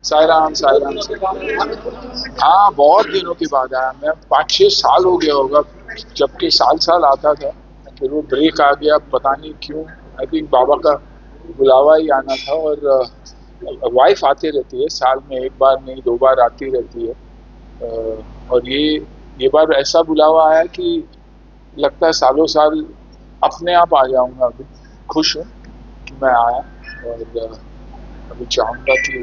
साई राम साई राम साई राम। हाँ बहुत दिनों के बाद आया मैं, 5-6 साल हो गया होगा, जबकि साल साल आता था, फिर वो ब्रेक आ गया पता नहीं क्यों। आई थिंक बाबा का बुलावा ही आना था। और वाइफ आती रहती है, साल में एक बार नहीं 2 बार आती रहती है। और ये बार ऐसा बुलावा आया कि लगता है सालों साल अपने आप आ जाऊंगा। अभी खुश हूँ कि मैं आया। और अभी चाहूंगा कि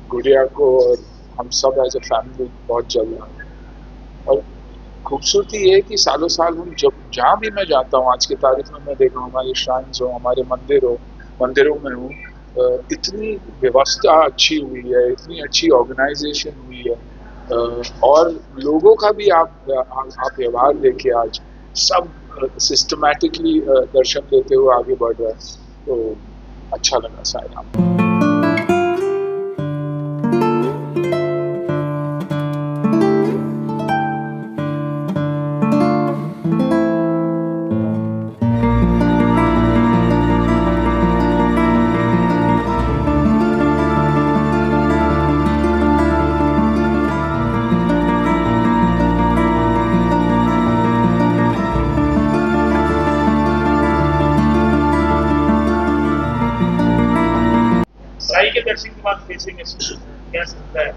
गुड़िया को और हम सब एज ए फैमिली बहुत जल्द आए। और खूबसूरती ये है कि सालों साल हम जब जहाँ भी मैं जाता हूँ, आज की तारीख में मैं देख रहा हूँ हमारे श्राइन्स हो, हमारे मंदिरों में हूँ, इतनी व्यवस्था अच्छी हुई है, इतनी अच्छी ऑर्गेनाइजेशन हुई है। और लोगों का भी आप व्यवहार देखिए, आज सब सिस्टमैटिकली दर्शन देते हुए आगे बढ़ रहा है। तो अच्छा लगा साई राम। साई के दर्शन के बाद कैसे महसूस होता है, क्या लगता है?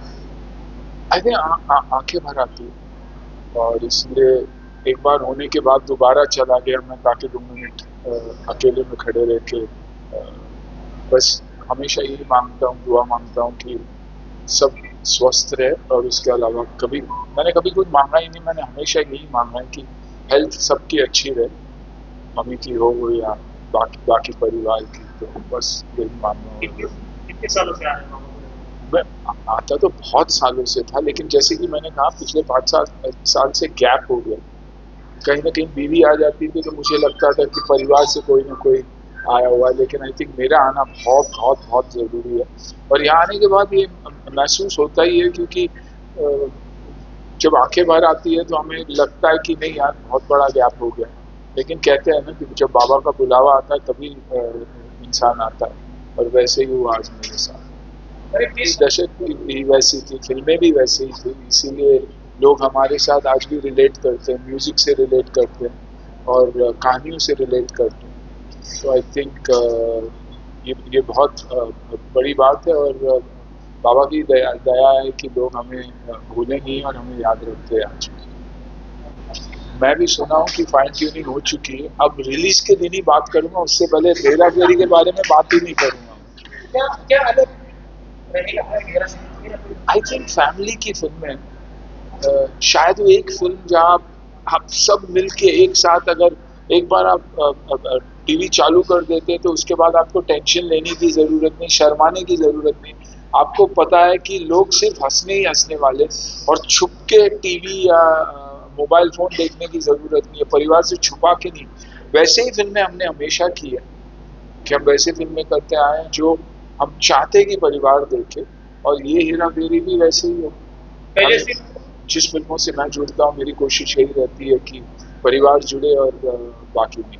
आई थिंक आंखें भर आती है। और इसलिए एक बार होने के बाद दोबारा चला गया मैं, ताकि 2 मिनट अकेले में खड़े रह के बस हमेशा यही मांगता हूँ, दुआ मांगता हूँ कि सब स्वस्थ रहे। और उसके अलावा मैंने कभी कुछ मांगा ही नहीं, मैंने हमेशा यही मांगा है कि हेल्थ सबकी अच्छी रहे, मम्मी की हो या बाकी बाकी परिवार की। तो बस यही मांगना कितने है। कितने सालों से आ रहे हैं मामा को? मैं आता तो बहुत सालों से था, लेकिन जैसे कि मैंने कहा पिछले 5 साल से गैप हो गया। कहीं ना कहीं बीवी आ जाती थी तो मुझे लगता था कि परिवार से कोई ना कोई आया हुआ है, लेकिन आई थिंक मेरा आना बहुत बहुत बहुत ज़रूरी है। और यहाँ आने के बाद ये महसूस होता ही है, क्योंकि जब आंखें भर आती है तो हमें लगता है कि नहीं यार बहुत बड़ा गैप हो गया। लेकिन कहते हैं ना कि जब बाबा का बुलावा आता है तभी इंसान आता है, और वैसे ही वो आज मेरे साथ। अरे इस किस दशक भी वैसी थी, फिल्में भी वैसे ही थी, इसीलिए लोग हमारे साथ आज भी रिलेट करते हैं, म्यूजिक से रिलेट करते हैं और कहानियों से रिलेट करते हैं। तो आई थिंक ये बहुत बड़ी बात है। और बाबा की दया है कि लोग हमें भूले नहीं और हमें याद रखते हैं आज भी। मैं भी सुना हूँ कि फाइन ट्यूनिंग हो चुकी है, अब रिलीज के दिन ही बात करूंगा, उससे पहले हेरा फेरी के बारे में बात ही नहीं करूंगा। क्या क्या अलग रहेगा मेरा मेरा आई थिंक फैमिली की फिल्में, शायद वो एक फिल्म जहाँ आप सब मिलके एक साथ, अगर एक बार आप टीवी चालू कर देते तो उसके बाद आपको टेंशन लेने की ज़रूरत नहीं, शर्माने की ज़रूरत नहीं। आपको पता है कि लोग सिर्फ हंसने ही हंसने वाले, और छुप के टीवी या मोबाइल फ़ोन देखने की ज़रूरत नहीं है, परिवार से छुपा के नहीं। वैसे ही फिल्में हमने हमेशा की है कि हम वैसे फिल्में करते आए हैं जो हम चाहते हैं कि परिवार देखे। और ये हेरा फेरी भी वैसे ही है। पहले हम सिर्फ जिस फिल्मों से मैं जुड़ता हूँ, मेरी कोशिश यही रहती है कि परिवार जुड़े और बाकी नहीं।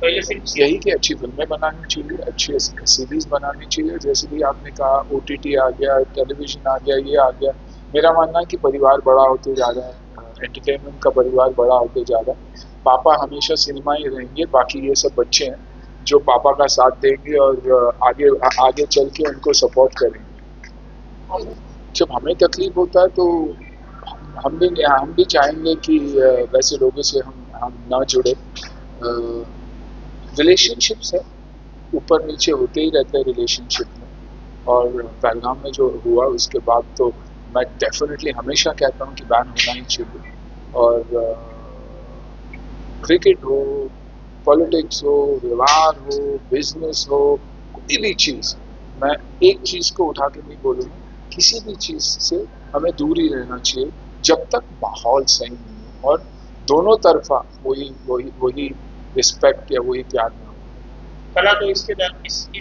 पहले सिर्फ यही कि अच्छी फिल्में बनानी चाहिए, अच्छी सीरीज बनानी चाहिए। जैसे भी आपने कहा ओटीटी आ गया, टेलीविजन आ गया, ये आ गया। मेरा मानना है कि परिवार बड़ा होते जा रहा है, एंटरटेनमेंट का परिवार बड़ा होते जा रहा है। पापा हमेशा सिनेमा ही रहेंगे, बाकी ये सब बच्चे हैं जो पापा का साथ देंगे और आगे आगे चल के उनको सपोर्ट करेंगे। जब हमें तकलीफ होता है तो हम भी चाहेंगे कि वैसे लोगों से हम ना जुड़े। रिलेशनशिप्स है, ऊपर नीचे होते ही रहते हैं रिलेशनशिप में। और पहलगाम में जो हुआ उसके बाद तो मैं डेफिनेटली हमेशा कहता हूँ कि बैन होना ही चाहिए। और क्रिकेट हो, पॉलिटिक्स हो, व्यवहार हो, बिजनेस हो, कोई भी चीज़, मैं एक चीज़ को उठा के नहीं बोलूँगा, किसी भी चीज़ से हमें दूर ही रहना चाहिए जब तक माहौल सही नहीं है और दोनों तरफा वही वही वही रिस्पेक्ट या वही प्यार ना हो। कला तो इस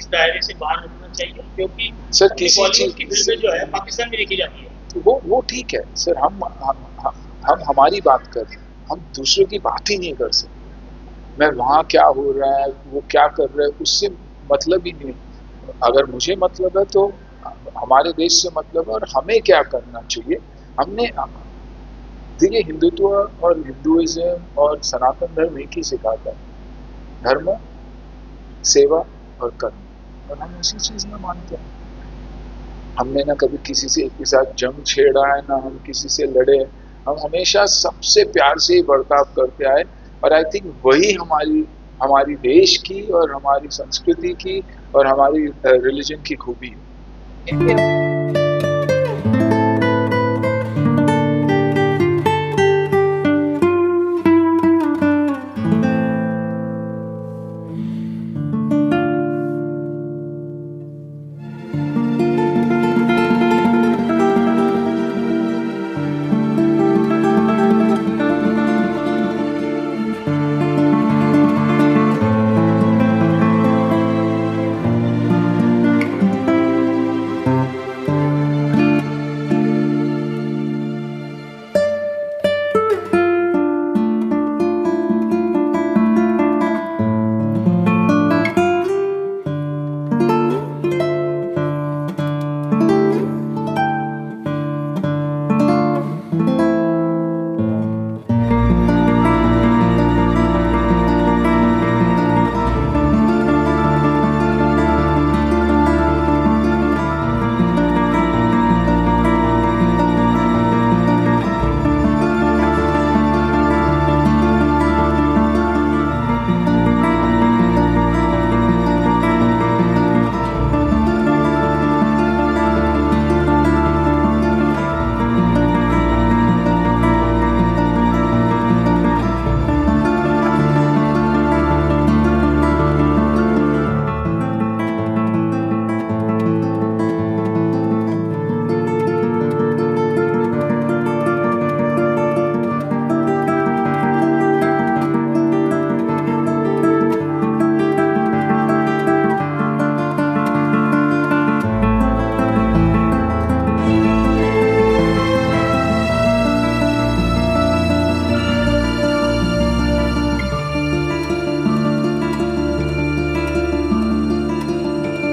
दायरे से बाहर रखना चाहिए, क्योंकि सर अपनी किसी बॉलीवुड की चीज फिल्में जो है पाकिस्तान में देखी जाती है। वो ठीक है सर, हम हमारी बात कर रहे हैं, हम दूसरों की बात ही नहीं कर सकते। मैं वहाँ क्या हो रहा है, वो क्या कर रहा है, उससे मतलब ही नहीं। अगर मुझे मतलब है तो हमारे देश से मतलब है, और हमें क्या करना चाहिए। हमने देखिए, हिंदुत्व और हिंदुइज्म और सनातन धर्म एक ही सिखाता है, धर्म, सेवा और कर्म, और हम उसी चीज में मानते हैं। हमने ना कभी किसी से के साथ जंग छेड़ा है, ना हम किसी से लड़े। हम हमेशा सबसे प्यार से ही बर्ताव करते आए, और आई थिंक वही हमारी हमारी देश की और हमारी संस्कृति की और हमारी रिलीजन की खूबी है।